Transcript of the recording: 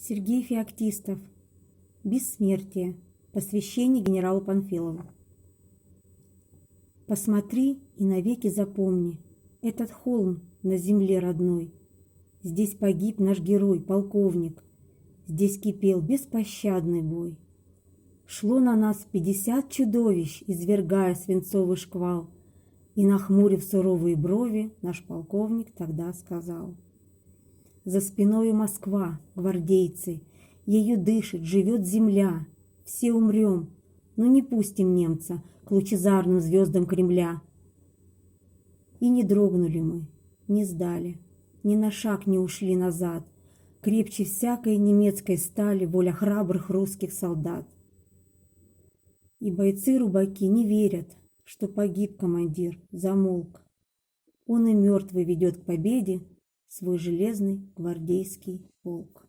Сергей Феоктистов. Бессмертие. Посвящение генералу Панфилову. Посмотри и навеки запомни этот холм на земле родной. Здесь погиб наш герой, полковник. Здесь кипел беспощадный бой. Шло на нас 50 чудовищ, извергая свинцовый шквал. И, нахмурив суровые брови, наш полковник тогда сказал: за спиною Москва, гвардейцы, ею дышит, живет земля. Все умрем, но не пустим немца к лучезарным звездам Кремля. И не дрогнули мы, не сдали, ни на шаг не ушли назад. Крепче всякой немецкой стали воля храбрых русских солдат. И бойцы-рубаки не верят, что погиб командир, замолк. Он и мертвый ведет к победе свой железный гвардейский полк.